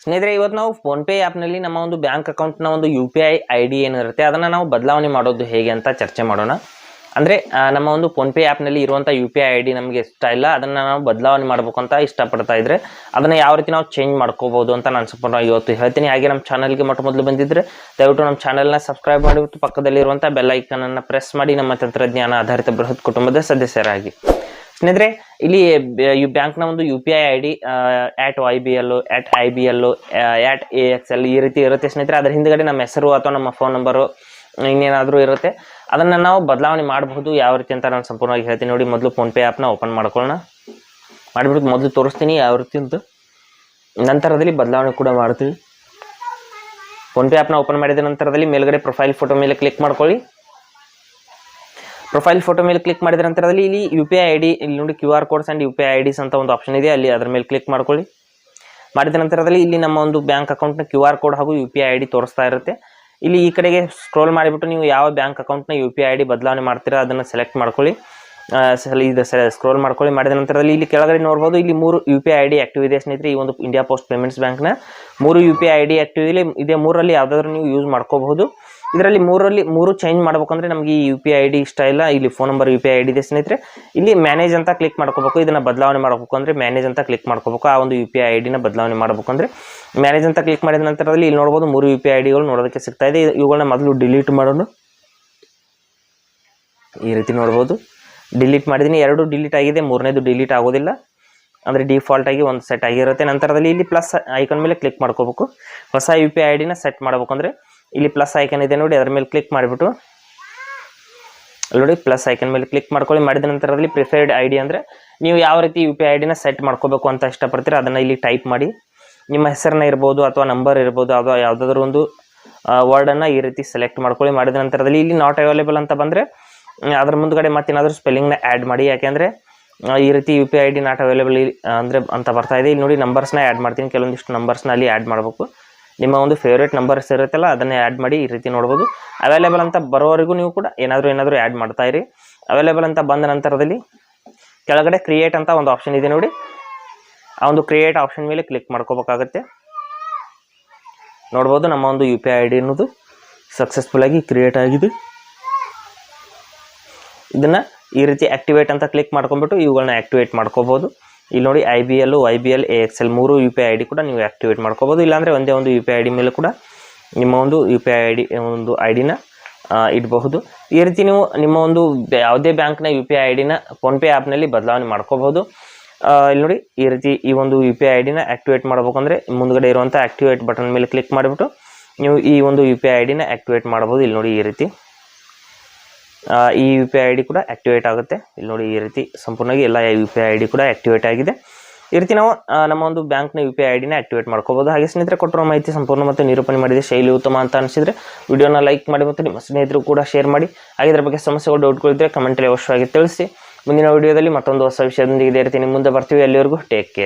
ಸ್ನೇಹಿತರೆ, ಇವತ್ತು ನಾವು ಫೋನ್ಪೇ ಆ್ಯಪ್ನಲ್ಲಿ ನಮ್ಮ ಒಂದು ಬ್ಯಾಂಕ್ ಅಕೌಂಟ್ನ ಒಂದು UPI ID ಏನಿರುತ್ತೆ ಅದನ್ನು ನಾವು ಬದಲಾವಣೆ ಮಾಡೋದು ಹೇಗೆ ಅಂತ ಚರ್ಚೆ ಮಾಡೋಣ. ಅಂದರೆ ನಮ್ಮ ಒಂದು ಫೋನ್ಪೇ ಆ್ಯಪ್ನಲ್ಲಿ ಇರುವಂಥ UPI ID ನಮಗೆ ಇಷ್ಟ ಇಲ್ಲ, ಅದನ್ನು ನಾವು ಬದಲಾವಣೆ ಮಾಡಬೇಕು ಅಂತ ಇಷ್ಟಪಡ್ತಾ ಇದ್ದರೆ ಅದನ್ನು ಯಾವ ರೀತಿ ನಾವು ಚೇಂಜ್ ಮಾಡ್ಕೋಬೋದು ಅಂತ ನಾನು ಸಂಪೂರ್ಣ ಇವತ್ತು ಹೇಳ್ತೀನಿ. ಹಾಗೆ ನಮ್ಮ ಚಾನಲ್ಗೆ ಮೊದಲು ಬಂದಿದ್ದರೆ ದಯವಿಟ್ಟು ನಮ್ಮ ಚಾನಲ್ನ ಸಬ್ಸ್ಕ್ರೈಬ್ ಮಾಡಿಬಿಟ್ಟು ಪಕ್ಕದಲ್ಲಿರುವಂಥ ಬೆಲ್ ಐಕನನ್ನು ಪ್ರೆಸ್ ಮಾಡಿ ನಮ್ಮ ತಂತ್ರಜ್ಞಾನ ಆಧಾರಿತ ಬೃಹತ್ ಕುಟುಂಬದ ಸದಸ್ಯರಾಗಿ. ಸ್ನೇಹಿತರೆ, ಇಲ್ಲಿ ಬ್ಯಾಂಕ್ನ ಒಂದು UPI ID @YBL @IBL @AXL ಈ ರೀತಿ ಇರುತ್ತೆ ಸ್ನೇಹಿತರೆ. ಅದರ ಹಿಂದ್ಗಡೆ ನಮ್ಮ ಹೆಸರು ಅಥವಾ ನಮ್ಮ ಫೋನ್ ನಂಬರು ಇನ್ನೇನಾದರೂ ಇರುತ್ತೆ, ಅದನ್ನು ನಾವು ಬದಲಾವಣೆ ಮಾಡಬಹುದು. ಯಾವ ರೀತಿ ಅಂತ ನಾನು ಸಂಪೂರ್ಣವಾಗಿ ಹೇಳ್ತೀನಿ. ನೋಡಿ, ಮೊದಲು ಫೋನ್ಪೇ ಆ್ಯಪ್ನ ಓಪನ್ ಮಾಡ್ಕೊಳ್ಳೋಣ. ಮಾಡಿಬಿಟ್ಟು ಮೊದಲು ತೋರಿಸ್ತೀನಿ ಯಾವ ರೀತಿ ಅಂತ, ನಂತರದಲ್ಲಿ ಬದಲಾವಣೆ ಕೂಡ ಮಾಡ್ತೀವಿ. ಫೋನ್ಪೇ ಆ್ಯಪ್ನ ಓಪನ್ ಮಾಡಿದ ನಂತರದಲ್ಲಿ ಮೇಲ್ಗಡೆ ಪ್ರೊಫೈಲ್ ಫೋಟೋ ಮೇಲೆ ಕ್ಲಿಕ್ ಮಾಡ್ಕೊಳ್ಳಿ. ಪ್ರೊಫೈಲ್ ಫೋಟೋ ಮೇಲೆ ಕ್ಲಿಕ್ ಮಾಡಿದ ನಂತರದಲ್ಲಿ ಇಲ್ಲಿ UPI ID ಇಲ್ಲಿ ನೋಡಿ QR codes and UPI IDs ಅಂತ ಒಂದು ಆಪ್ಷನ್ ಇದೆ, ಅಲ್ಲಿ ಅದರ ಮೇಲೆ ಕ್ಲಿಕ್ ಮಾಡ್ಕೊಳ್ಳಿ. ಮಾಡಿದ ನಂತರದಲ್ಲಿ ಇಲ್ಲಿ ನಮ್ಮ ಒಂದು ಬ್ಯಾಂಕ್ ಅಕೌಂಟ್ನ QR ಕೋಡ್ ಹಾಗೂ UPI ID ತೋರಿಸ್ತಾ ಇರುತ್ತೆ. ಇಲ್ಲಿ ಈ ಕಡೆಗೆ ಸ್ಕ್ರೋಲ್ ಮಾಡಿಬಿಟ್ಟು ನೀವು ಯಾವ ಬ್ಯಾಂಕ್ ಅಕೌಂಟ್ನ UPI ID ಬದಲಾವಣೆ ಮಾಡ್ತೀರಾ ಅದನ್ನು ಸೆಲೆಕ್ಟ್ ಮಾಡ್ಕೊಳ್ಳಿ. ಸ್ಕ್ರೋಲ್ ಮಾಡ್ಕೊಳ್ಳಿ. ಮಾಡಿದ ನಂತರದಲ್ಲಿ ಇಲ್ಲಿ ಕೆಳಗಡೆ ನೋಡ್ಬೋದು, ಇಲ್ಲಿ 3 UPI ID ಆ್ಯಕ್ಟಿವ್ ಇದೆ ಸ್ನೇಹಿತರೆ. ಈ ಒಂದು ಇಂಡಿಯಾ ಪೋಸ್ಟ್ ಪೇಮೆಂಟ್ಸ್ ಬ್ಯಾಂಕ್ನ 3 UPI ID ಆ್ಯಕ್ಟಿವ್ ಇದೆ. 3ರಲ್ಲಿ ಯಾವುದಾದ್ರೂ ನೀವು ಯೂಸ್ ಮಾಡ್ಕೋಬಹುದು. ಇದರಲ್ಲಿ 3 ಚೇಂಜ್ ಮಾಡ್ಬೇಕಂದ್ರೆ ನಮಗೆ ಈ UPI ID ಇಷ್ಟ ಇಲ್ಲ. ಇಲ್ಲಿ ಫೋನ್ ನಂಬರ್ UPI ID ಇದೆ ಸ್ನೇಹಿತರೆ. ಇಲ್ಲಿ ಮ್ಯಾನೇಜ್ ಅಂತ ಕ್ಲಿಕ್ ಮಾಡ್ಕೋಬೇಕು. ಇದನ್ನು ಬದಲಾವಣೆ ಮಾಡಬೇಕು ಅಂದರೆ ಮ್ಯಾನೇಜ್ ಅಂತ ಕ್ಲಿಕ್ ಮಾಡ್ಕೋಬೇಕು. ಆ ಒಂದು UPI IDನ ಬದಲಾವಣೆ ಮಾಡಬೇಕು ಅಂದರೆ ಮ್ಯಾನೇಜ್ ಅಂತ ಕ್ಲಿಕ್ ಮಾಡಿದ ನಂತರದಲ್ಲಿ ಇಲ್ಲಿ ನೋಡ್ಬೋದು 3 UPI IDಗಳು ನೋಡೋದಕ್ಕೆ ಸಿಗ್ತಾ ಇದೆ. ಇವುಗಳನ್ನ ಮೊದಲು ಡಿಲೀಟ್ ಮಾಡೋಣ. ಈ ರೀತಿ ನೋಡ್ಬೋದು, ಡಿಲೀಟ್ ಮಾಡಿದ್ದೀನಿ. 2 ಡಿಲೀಟ್ ಆಗಿದೆ, 3ನೇದು ಡಿಲೀಟ್ ಆಗೋದಿಲ್ಲ. ಅಂದರೆ ಡಿಫಾಲ್ಟ್ ಆಗಿ ಒಂದು ಸೆಟ್ ಆಗಿರುತ್ತೆ. ನಂತರದಲ್ಲಿ ಇಲ್ಲಿ ಪ್ಲಸ್ ಐಕನ್ ಮೇಲೆ ಕ್ಲಿಕ್ ಮಾಡ್ಕೋಬೇಕು. ಹೊಸ UPI IDನ ಸೆಟ್ ಮಾಡಬೇಕಂದ್ರೆ ಇಲ್ಲಿ ಪ್ಲಸ್ ಐಕನ್ ಇದೆ ನೋಡಿ, ಅದರ ಮೇಲೆ ಕ್ಲಿಕ್ ಮಾಡಿಬಿಟ್ಟು ನೋಡಿ ಪ್ಲಸ್ ಐಕನ್ ಮೇಲೆ ಕ್ಲಿಕ್ ಮಾಡ್ಕೊಳ್ಳಿ. ಮಾಡಿದ ನಂತರದಲ್ಲಿ ಪ್ರಿಫರ್ಡ್ ID ಅಂದರೆ ನೀವು ಯಾವ ರೀತಿ UPI IDನ ಸೆಟ್ ಮಾಡ್ಕೋಬೇಕು ಅಂತ ಇಷ್ಟಪಡ್ತೀರ ಅದನ್ನು ಇಲ್ಲಿ ಟೈಪ್ ಮಾಡಿ. ನಿಮ್ಮ ಹೆಸರನ್ನ ಇರ್ಬೋದು ಅಥವಾ ನಂಬರ್ ಇರ್ಬೋದು, ಅದು ಯಾವುದಾದ್ರೂ ಒಂದು ವರ್ಡನ್ನು ಈ ರೀತಿ ಸೆಲೆಕ್ಟ್ ಮಾಡ್ಕೊಳ್ಳಿ. ಮಾಡಿದ ನಂತರದಲ್ಲಿ ಇಲ್ಲಿ ನಾಟ್ ಅವೈಲೇಬಲ್ ಅಂತ ಬಂದರೆ ಅದರ ಮುಂದ್ಗಡೆ ಮತ್ತೇನಾದರೂ ಸ್ಪೆಲ್ಲಿಂಗ್ನ ಆ್ಯಡ್ ಮಾಡಿ. ಯಾಕೆಂದರೆ ಈ ರೀತಿ UPI ID ನಾಟ್ ಅವೈಲೇಬಲ್ ಅಂದರೆ ಅಂತ ಬರ್ತಾ ಇದೆ. ಇಲ್ಲಿ ನೋಡಿ ನಂಬರ್ಸ್ನ ಆ್ಯಡ್ ಮಾಡ್ತೀನಿ. ಕೆಲವೊಂದಿಷ್ಟು ನಂಬರ್ಸ್ನ ಅಲ್ಲಿ ಆ್ಯಡ್ ಮಾಡಬೇಕು. ನಿಮ್ಮ ಒಂದು ಫೇವ್ರೇಟ್ ನಂಬರ್ಸ್ ಇರುತ್ತಲ್ಲ ಅದನ್ನೇ ಆ್ಯಡ್ ಮಾಡಿ. ಈ ರೀತಿ ನೋಡ್ಬೋದು, ಅವೈಲೇಬಲ್ ಅಂತ ಬರೋವರೆಗೂ ನೀವು ಕೂಡ ಏನಾದರೂ ಆ್ಯಡ್ ಮಾಡ್ತಾ ಇರಿ. ಅವೈಲೇಬಲ್ ಅಂತ ಬಂದ ನಂತರದಲ್ಲಿ ಕೆಳಗಡೆ ಕ್ರಿಯೇಟ್ ಅಂತ ಒಂದು ಆಪ್ಷನ್ ಇದೆ ನೋಡಿ, ಆ ಒಂದು ಕ್ರಿಯೇಟ್ ಆಪ್ಷನ್ ಮೇಲೆ ಕ್ಲಿಕ್ ಮಾಡ್ಕೋಬೇಕಾಗತ್ತೆ. ನೋಡ್ಬೋದು ನಮ್ಮ ಒಂದು UPI ID ಅನ್ನೋದು ಸಕ್ಸಸ್ಫುಲ್ ಆಗಿ ಕ್ರಿಯೇಟ್ ಆಗಿದೆ. ಇದನ್ನು ಈ ರೀತಿ ಆ್ಯಕ್ಟಿವೇಟ್ ಅಂತ ಕ್ಲಿಕ್ ಮಾಡ್ಕೊಂಡ್ಬಿಟ್ಟು ಇವುಗಳನ್ನ ಆ್ಯಕ್ಟಿವೇಟ್ ಮಾಡ್ಕೋಬೋದು. ಇಲ್ಲಿ ನೋಡಿ IBL YBL AXL 3 UPI ID ಕೂಡ ನೀವು ಆ್ಯಕ್ಟಿವೇಟ್ ಮಾಡ್ಕೋಬೋದು. ಇಲ್ಲಾಂದರೆ ಒಂದೇ ಒಂದು UPI ID ಮೇಲೆ ಕೂಡ ನಿಮ್ಮ ಒಂದು UPI ID ಒಂದು IDನ ಇಡಬಹುದು. ಈ ರೀತಿ ನೀವು ನಿಮ್ಮ ಒಂದು ಯಾವುದೇ ಬ್ಯಾಂಕ್ನ UPI IDನ ಫೋನ್ಪೇ ಆ್ಯಪ್ನಲ್ಲಿ ಬದಲಾವಣೆ ಮಾಡ್ಕೋಬಹುದು. ಇಲ್ಲಿ ನೋಡಿ ಈ ರೀತಿ ಈ ಒಂದು UPI IDನ ಆ್ಯಕ್ಟಿವೇಟ್ ಮಾಡಬೇಕಂದ್ರೆ ಮುಂದ್ಗಡೆ ಇರುವಂಥ ಆ್ಯಕ್ಟಿವೇಟ್ ಬಟನ್ ಮೇಲೆ ಕ್ಲಿಕ್ ಮಾಡಿಬಿಟ್ಟು ನೀವು ಈ ಒಂದು UPI IDನ ಆ್ಯಕ್ಟಿವೇಟ್ ಮಾಡ್ಬೋದು. ಇಲ್ಲಿ ನೋಡಿ ಈ ರೀತಿ ಈ UPI ID ಕೂಡ ಆ್ಯಕ್ಟಿವೇಟ್ ಆಗುತ್ತೆ. ಇಲ್ಲಿ ನೋಡಿ ಈ ರೀತಿ ಸಂಪೂರ್ಣವಾಗಿ ಎಲ್ಲ UPI ID ಕೂಡ ಆ್ಯಕ್ಟಿವೇಟ್ ಆಗಿದೆ. ಈ ರೀತಿ ನಾವು ನಮ್ಮ ಒಂದು ಬ್ಯಾಂಕ್ನ UPI IDನ ಆ್ಯಕ್ಟಿವೇಟ್ ಮಾಡ್ಕೋಬೋದು. ಹಾಗೆ ಸ್ನೇಹಿತರೆ, ಕೊಟ್ಟಿರೋ ಮಾಹಿತಿ ಸಂಪೂರ್ಣ ಮತ್ತು ನಿರೂಪಣೆ ಮಾಡಿದೆ, ಶೈಲಿ ಉತ್ತಮ ಅಂತ ಅನಿಸಿದರೆ ವಿಡಿಯೋನ ಲೈಕ್ ಮಾಡಿ ಮತ್ತು ನಿಮ್ಮ ಸ್ನೇಹಿತರು ಕೂಡ ಶೇರ್ ಮಾಡಿ. ಹಾಗೆ ಇದರ ಬಗ್ಗೆ ಸಮಸ್ಯೆಗಳು ಡೌಟ್ಗಳಿದ್ದರೆ ಕಮೆಂಟಲ್ಲಿ ಅವಶ್ಯವಾಗಿ ತಿಳಿಸಿ. ಮುಂದಿನ ವಿಡಿಯೋದಲ್ಲಿ ಮತ್ತೊಂದು ಹೊಸ ವಿಷಯದೊಂದಿಗೆ ಇದೇ ರೀತಿ ನಿಮ್ಮ ಮುಂದೆ ಬರ್ತೀವಿ. ಅಲ್ಲಿವರೆಗೂ ಟೇಕ್ ಕೇರ್.